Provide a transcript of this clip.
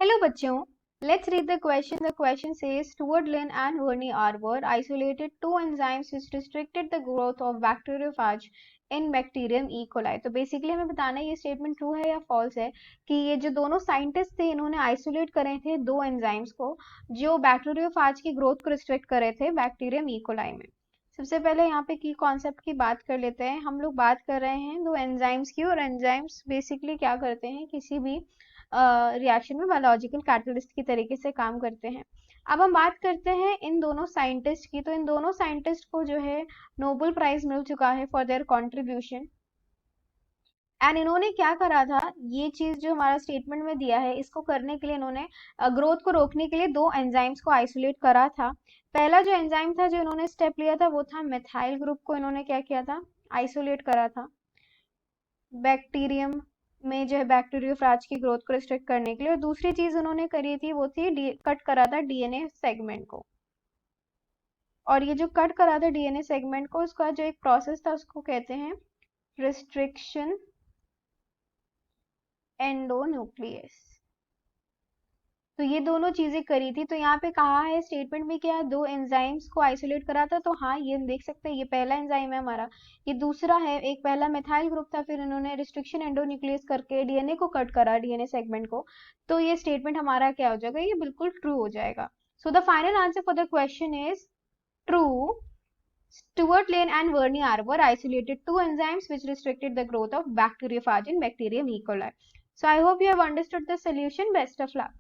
Hello बच्चों, let's read the question. The question says Stuart Lin and Werner Arbor isolated two enzymes which restricted the growth of bacteriophage in Bacterium E. coli. तो basically हमें बताना है ये statement true है या false है कि ये जो दोनों साइंटिस्ट थे इन्होंने आइसोलेट करे थे दो एंजाइम्स को जो बैक्टीरियोफाज की ग्रोथ को रिस्ट्रिक्ट करे थे बैक्टीरियम ई कोलाई में। सबसे पहले यहाँ पे की कॉन्सेप्ट की बात कर लेते हैं। हम लोग बात कर रहे हैं दो एंजाइम्स की, और एंजाइम्स बेसिकली क्या करते हैं, किसी भी रिएक्शन में बायोलॉजिकल कैटलिस्ट की तरीके से काम करते हैं। अब हम बात करते हैं इन दोनों साइंटिस्ट की, तो इन दोनों साइंटिस्ट को जो है नोबेल प्राइज मिल चुका है फॉर देयर कंट्रीब्यूशन। एंड इन्होंने क्या करा था, ये चीज जो हमारा स्टेटमेंट में दिया है इसको करने के लिए इन्होंने ग्रोथ को रोकने के लिए दो एंजाइम्स को आइसोलेट करा था। पहला जो एंजाइम था जो इन्होंने स्टेप लिया था वो था मिथाइल ग्रुप को इन्होंने क्या किया था, आइसोलेट करा था बैक्टीरियम में जो है बैक्टीरियोफेज की ग्रोथ को रिस्ट्रिक्ट करने के लिए। और दूसरी चीज उन्होंने करी थी वो थी कट करा था डीएनए सेगमेंट को। और ये जो कट करा था डीएनए सेगमेंट को, उसका जो एक प्रोसेस था उसको कहते हैं रिस्ट्रिक्शन एंडोन्यूक्लियस। तो ये दोनों चीजें करी थी। तो यहाँ पे कहा है स्टेटमेंट में क्या, दो एंजाइम्स को आइसोलेट करा था। तो हाँ, ये देख सकते हैं ये पहला एंजाइम है हमारा, ये दूसरा है, एक पहला मिथाइल ग्रुप था, फिर इन्होंने रिस्ट्रिक्शन एंडोन्यूक्लियस करके डीएनए को कट करा, डीएनए सेगमेंट को। तो ये स्टेटमेंट हमारा क्या हो जाएगा, ये बिल्कुल ट्रू हो जाएगा। So the final answer for the question is true. Stuart Lane and Werner Arbor isolated two enzymes which restricted the growth of bacteriophage in Bacterium E. coli. So I hope you have understood the solution. Best of luck.